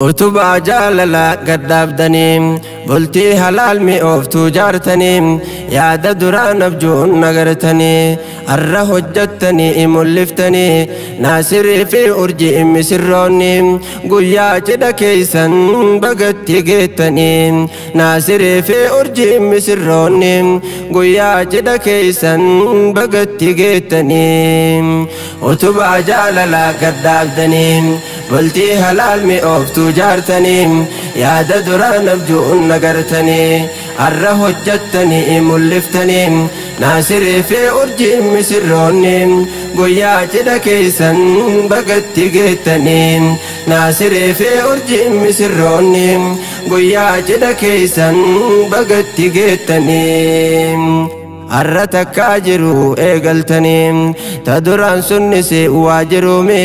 utubaa jaalala gaddaabdanii bultii halaal mi'ooftuu jaartanii yaada duraan abjuun nagartanii har'a hojjattanii mul'iftanii naasirii fi urjii misirroonni guyyaa cidha keeysan bagatti geettanii naasirii fi urjii misirroonni guyyaa cidha keeysan bagatti geettanii utubaa jaalala gaddaabdanii bultii halaal mi'ooftuu jaartanii yaada duraan abjuun nagartanii har'a hojjattanii mul'iftanii naasirii fi urjii misirroonni guyyaa cidha keeysan bagatti geettanii naasirii fi urjii misirroonni guyyaa cidha keeysan bagatti geettanii har'a takkaa jiru eegaltanii ta duraan sunnis waa jiruumi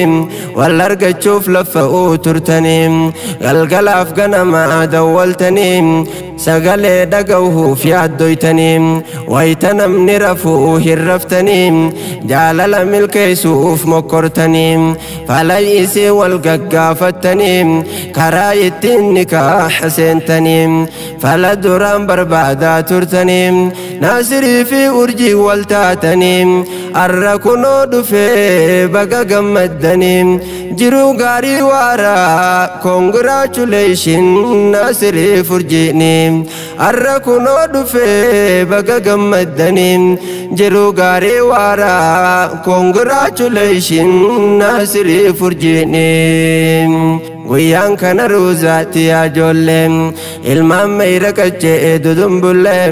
wal argachuuf laffa'uu turtanii galgalaaf ganama dawwaltanii sagalee dhaga'uuf yaaddoytanii wayita namni rafuu hin raftanii jaalala milkeessuuf mokkortanii falayisii wal gaggaafattanii karaa ittiin nikaaha seentanii fala duraan barbaadaa turtanii naasirii fi urjii wal taatanii har'a kunoo dhufee baga gammaddanii jiruu gaarii waaraa congratulation naasirii urjiini har'a kunoo dhufee baga gammaddanii jiruu gaarii waaraa congratulation naasirii urjiini guyyaan kana ruuzaatti yaa ijoollee ilmaan meeyra qaccee dudumbullee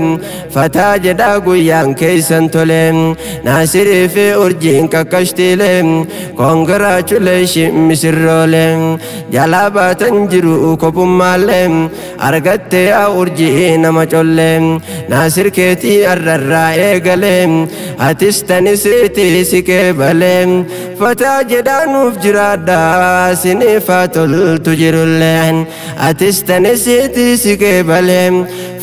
fataa jedhaa guyyaan keeysan tolee naasirii fi urjiin qaqqashtiilee congratulation misirroolee jalaa baatan jiru kopummaallee argattee yaa urjii nama collee naasir keetii arrarraa eegalee atis tanisiitii si qeebalee fataa jedhaa nuuf jiraadhaa siniifaa toltu jirulleen atis tanisiitii si qeebalee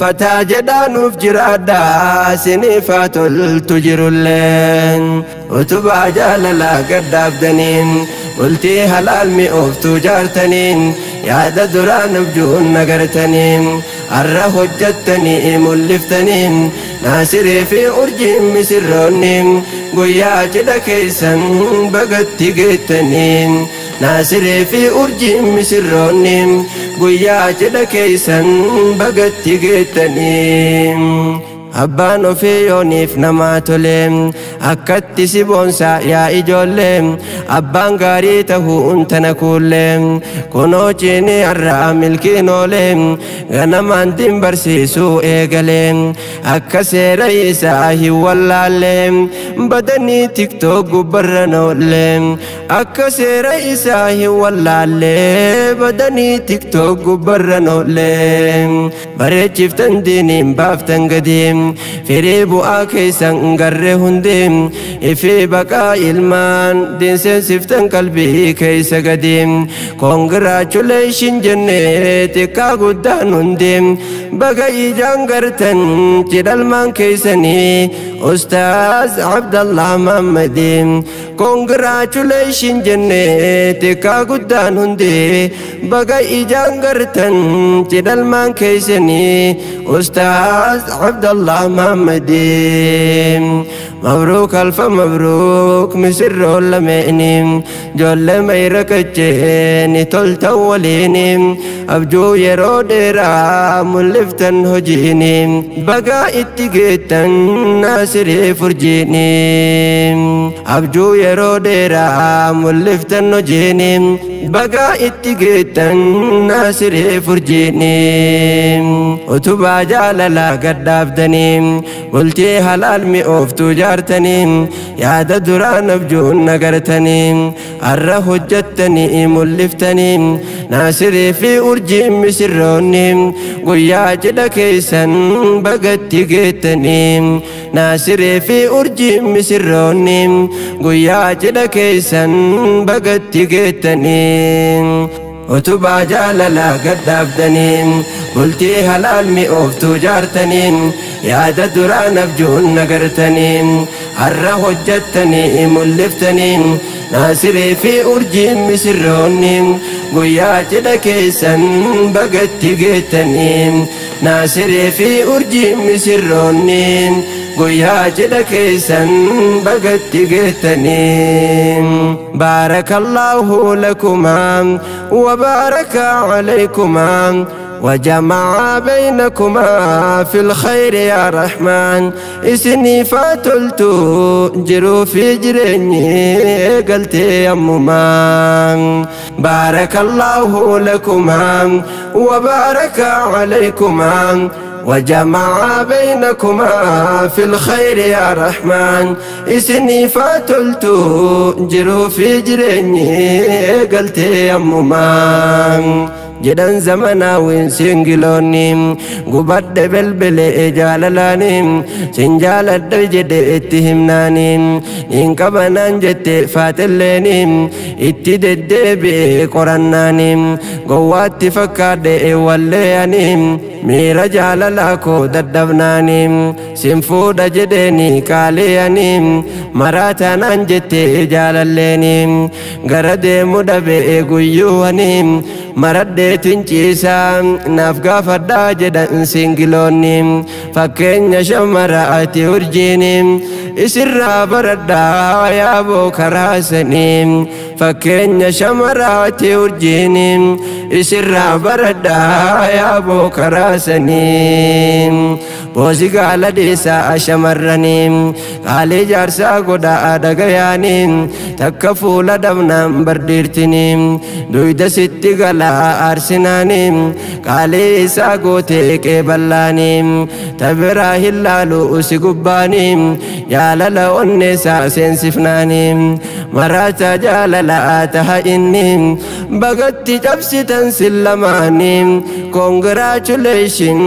fataa jedhaa nuuf jiraadhaa siniifaa toltu jirulleen utubaa jaalala gaddaabdanii bultii halaal mi'ooftuu jaartanii yaada duraan abjuun nagartanii har'a hojjattanii mul'iftanii naasirii fi urjii misirroonni guyyaa cidha keeysan bagatti geettanii naasirii fi urjii misirroonni guyyaa cidha keeysan bagatti geettanii abbaan ofii yooniif namaa tolee akkatti si boonsaa yaa ijoollee abbaan gaarii tahuun tana kuullee kunoo ciini har'a milkiin oolee ganamaan din barsiisuu eegalee akka seera isaa hin wallaallee badanii tiktook gubbarra noollee akka seera isaa hin wallaallee badanii tiktook gubbarra noollee bareechiftan diiniin baaftan gadii firii bu'aa keeysan garree hundi ifi baqaa ilmaan dinseensiftan qalbii keeysa gadi congratulation jennee xiqqaa guddaan hundi baga ijaan gartan cidhalmaan keeysanii ustaaz abdallah mahammadi congratulation jennee xiqqaa guddaan hundi baga ijaan gartan cidhalmaan keeysanii ustaaz abdallah محمدين مبروك ألف مبروك مسر لمئني جل ميرك الجيني تلت أوليني أبجو يروديرا ملفتن هجيني بقى اتقيتن ناصري فرجيني أبجو يروديرا ملفتن هجيني بقى اتقيتن ناصري فرجيني utubaa jaalala gaddaabdanii bultii halaal mi'ooftuu jaartanii yaada duraan abjuun nagartanii har'a hojjattanii mul'iftanii naasirii fi urjii misirroonni guyyaa cidha keeysan bagatti geettanii naasirii fi urjii misirroonni guyyaa cidha keeysan bagatti geettanii utubaa jaalala gaddaabdanii bultii halaal mi'ooftuu jaartanii yaada duraan abjuun nagartanii har'a hojjattanii mul'iftanii ناصري في أرجي مسروني قويا جدكيسا بقت جيتني ناصري في أرجي مسروني قويا جدكيسا بقت جيتني بارك الله لكما وبارك عليكما وجمع بينكما في الخير يا رحمن إسني فاتلت جرو في جريني قلت يا ممان بارك الله لكما وبارك عليكما وجمع بينكما في الخير يا رحمن إسني فاتلت جرو في جريني قلت يا ممان جدن زمنا وين سنجلوني قبض بلبل جاللاني سنجال الدجد اتهمناني إنك بنان جت فاتليني اتدد بقرناني قوات فكاد ولياني مير جاللاكو ددبناني سنفود جدني كالياني مراتنا جت جالليني غرد مدب قيواني مرد تنجيسا نفقا فدا جدا سنجلوني فكين شمراتي ورجيني اسر بردا يا ابو كراسني فكين شمراتي ورجيني اسر بردا يا ابو كراسني بوزي قال ديسا شمرني قالي جارسا قدا دغياني تكفو لدمنا برديرتني دويدا ستي قال أرسناني قالي ساقوتي كبلاني تبراه اللالو سيقباني يا للا النساء سنسفناني مراتا جاللا تهيني بغت جبسي تنسلماني congratulation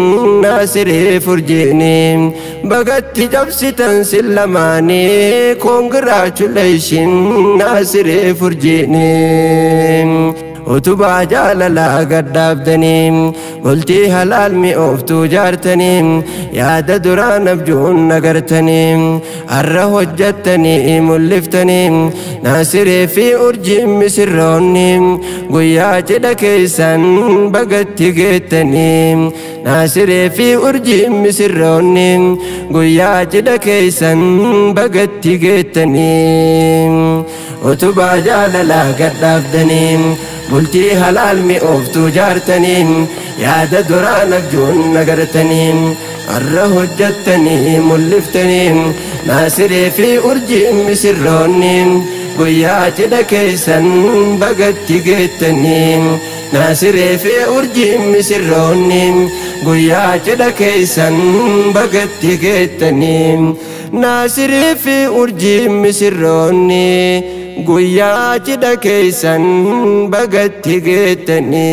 ناصري فرجيني بغت جبسي تنسلماني congratulation ناصري فرجيني وتبع جاللا قد دابدني قلتي هلال مئوفتو جارتني يا دران بجون نقرتني أره وجدتني ملفتني ناصري في أرجي مسروني قويا جدكيسا بقت جيتني ناصري في أرجي مسروني قويا جدكيسا بقت جيتني وتبع جاللا قد دابدني قلتي هلال مئوفتو جارتني يا درانك جون نقرتني أره وجدتني ملفتني ناصري في أرجي مسروني قويا جدكيسا بقت جيتني ناصري في أرجي مسروني قويا جدكيسا بقت جيتني ناصري في أرجي مسروني قويا جدكيسا بقت جيتني